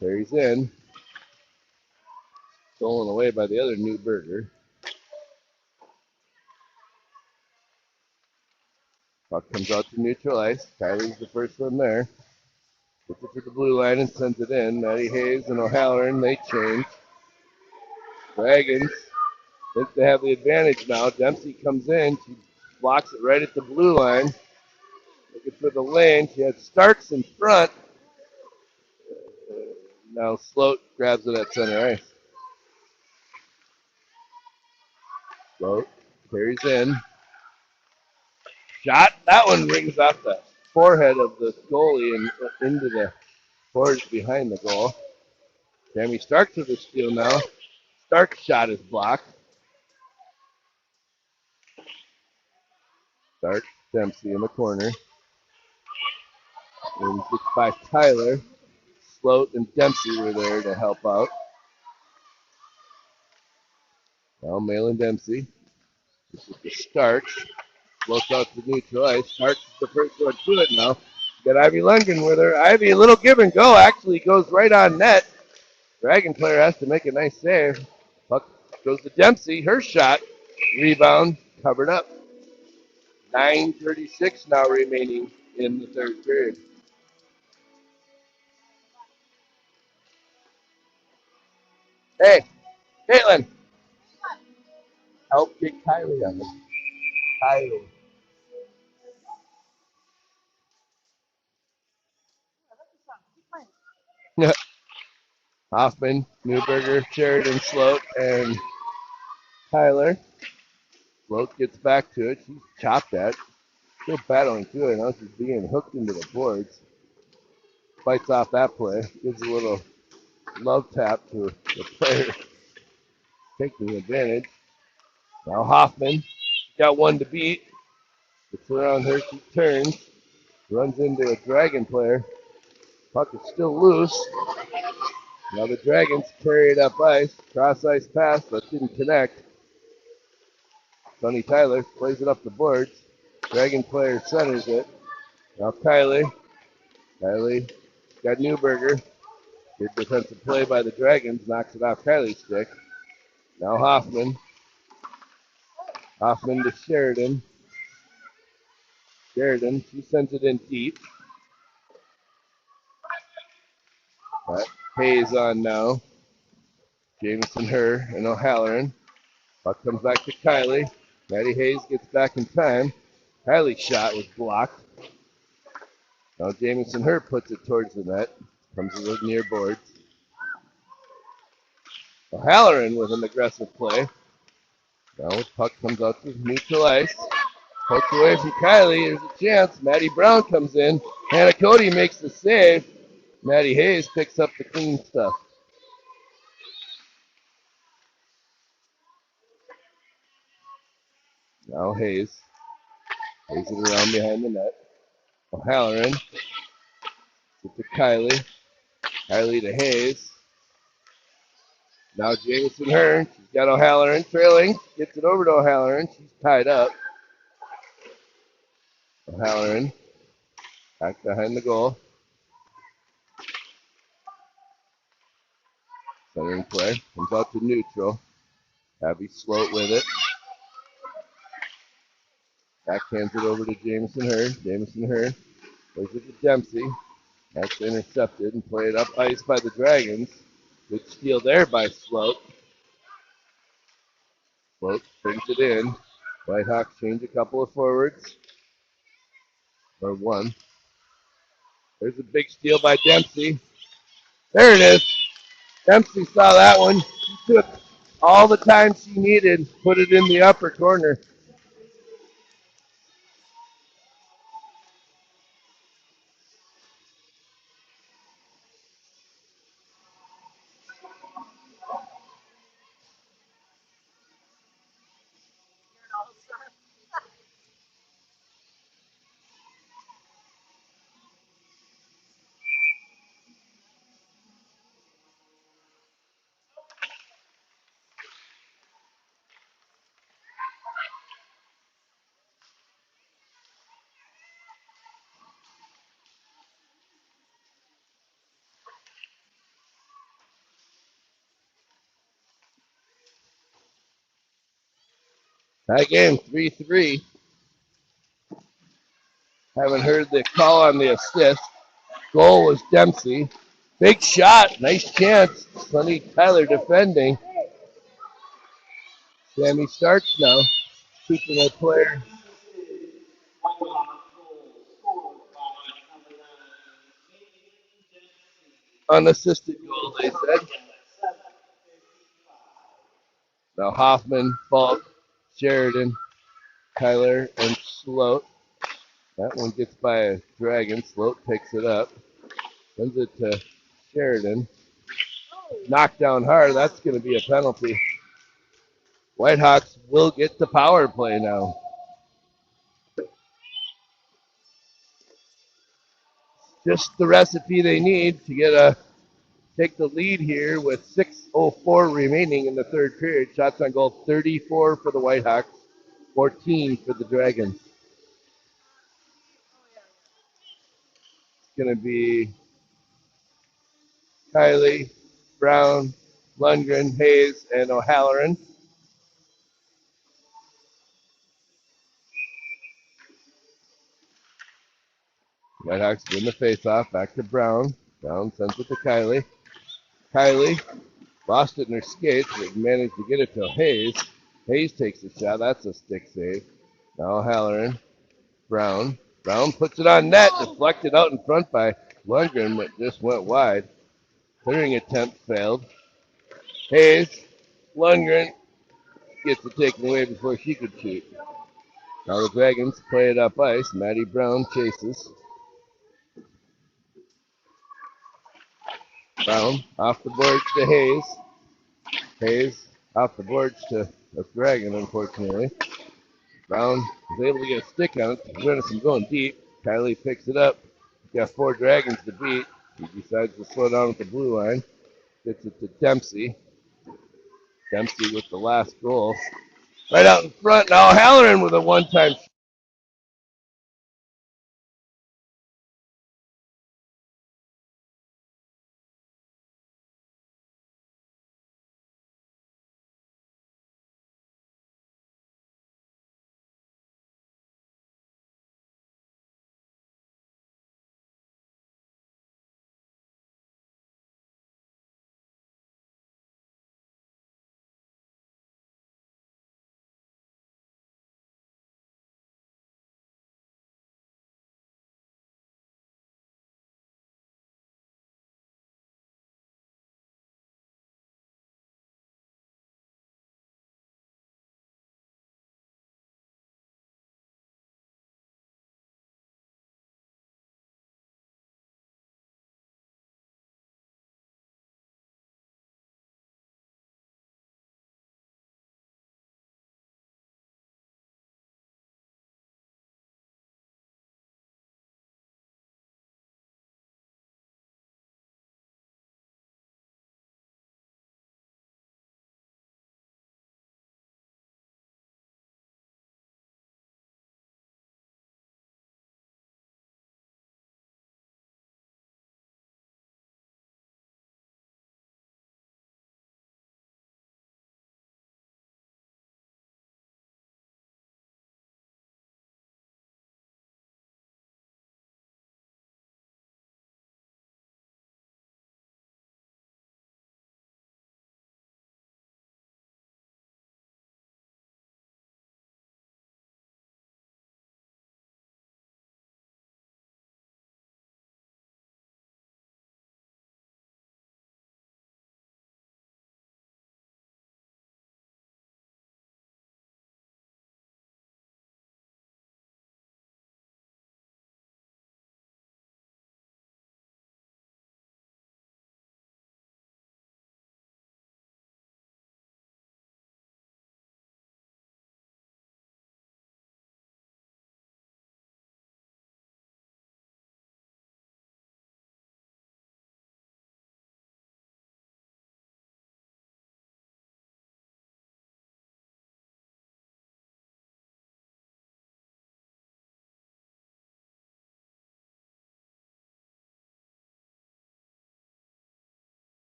carries in. Stolen away by the other new burger. Puck comes out to neutral ice. Kylie's the first one there. Gets it to the blue line and sends it in. Maddie Hayes and O'Halloran, they change. Dragons think they have the advantage now. Dempsey comes in. She blocks it right at the blue line. Looking for the lane. She has Starks in front. Now Sloat grabs it at center ice. Sloat carries in. Shot. That one rings off the forehead of the goalie and into the boards behind the goal. Tammy Stark to the steal now. Stark's shot is blocked. Stark, Dempsey in the corner. And it's by Tyler. Sloat and Dempsey were there to help out. Now Malin Dempsey. This is the Starks. Floats out to neutral ice. Starks is the first one to it now. Got Ivy Lundgren with her. Ivy, a little give and go. Actually goes right on net. Dragon player has to make a nice save. Puck goes to Dempsey. Her shot. Rebound. Covered up. 9:36 now remaining in the third period. Hey, Caitlin, help get Kylie on it. Kylie. Hoffman, Newberger, Sheridan, Sloat, and Tyler. Sloat gets back to it. She's chopped at. Still battling through it. Now she's being hooked into the boards. Fights off that play. Gives a little love tap to the player taking advantage. Now Hoffman got one to beat. It's around her. She turns. Runs into a Dragon player. Puck is still loose. Now the Dragons carry it up ice. Cross ice pass, but didn't connect. Sonny Tyler plays it up the boards. Dragon player centers it. Now Kylie. Kylie got Newberger. Good defensive play by the Dragons. Knocks it off Kylie's stick. Now Hoffman. Hoffman to Sheridan. Sheridan, she sends it in deep. But Hayes on now. Jamison, her, and O'Halloran. Puck comes back to Kylie. Maddie Hayes gets back in time. Kylie's shot was blocked. Now Jamison, her puts it towards the net. Comes a little near boards. O'Halloran with an aggressive play. Now the puck comes out to neutral ice. Poked away from Kylie. There's a chance. Maddie Brown comes in. Hannah Cody makes the save. Maddie Hayes picks up the clean stuff. Now Hayes. Hayes it around behind the net. O'Halloran. Get to Kylie. Kylie to Hayes. Now Jamison Hearn. She's got O'Halloran trailing. Gets it over to O'Halloran. She's tied up. O'Halloran back behind the goal. Centering play. Comes out to neutral. Abby Sloat with it. Backhands it over to Jamison Hearn. Jamison Hearn plays it to Dempsey. That's intercepted and played up ice by the Dragons. Good steal there by Sloat. Sloat brings it in. Whitehawks change a couple of forwards. Or one. There's a big steal by Dempsey. There it is. Dempsey saw that one. She took all the time she needed, put it in the upper corner. Tie game, 3-3. Haven't heard the call on the assist. Goal was Dempsey. Big shot, nice chance. Sonny Tyler defending. Sammy starts now, keeping a player. Unassisted goal, they said. Now Hoffman, Falk, Sheridan, Tyler, and Sloat. That one gets by a Dragon. Sloat picks it up. Sends it to Sheridan. Knocked down hard. That's going to be a penalty. Whitehawks will get the power play now. Just the recipe they need to take the lead here with 6:04 remaining in the third period. Shots on goal 34 for the Whitehawks, 14 for the Dragons. It's going to be Kylie, Brown, Lundgren, Hayes, and O'Halloran. Whitehawks win the faceoff. Back to Brown. Brown sends it to Kylie. Kylie lost it in her skates, but managed to get it to Hayes. Hayes takes a shot. That's a stick save. Now O'Halloran. Brown. Brown puts it on net. Deflected out in front by Lundgren, but just went wide. Clearing attempt failed. Hayes. Lundgren gets it taken away before she could shoot. Now the Dragons play it up ice. Maddie Brown chases. Brown off the boards to Hayes. Hayes off the boards to the Dragon, unfortunately. Brown was able to get a stick on it to prevent us from going deep. Kylie picks it up. Got 4 Dragons to beat. He decides to slow down at the blue line. Gets it to Dempsey. Dempsey with the last goal. Right out in front. Now Halloran with a one-time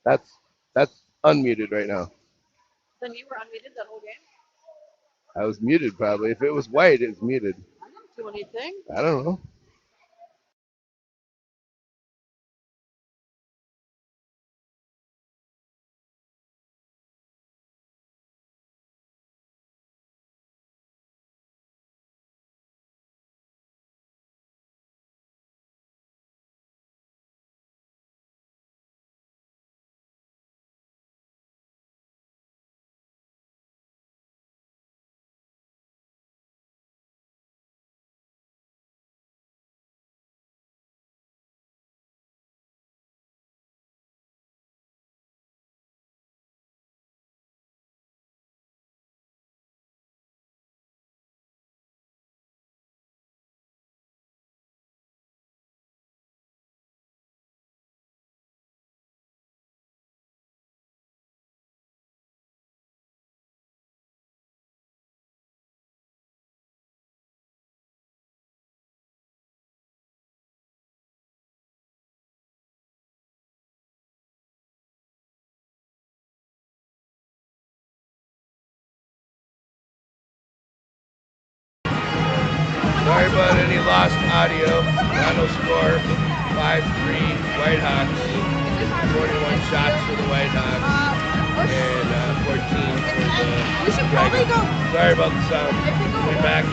That's unmuted right now. Then you were unmuted that whole game? I was muted probably. If it was white, it's muted. I didn't do anything. I don't know. Sorry about any lost audio. Final score 5-3 Whitehawks. 41 shots for the Whitehawks and 14 for the We should probably Dragons. go. Sorry about the sound. We'll be back.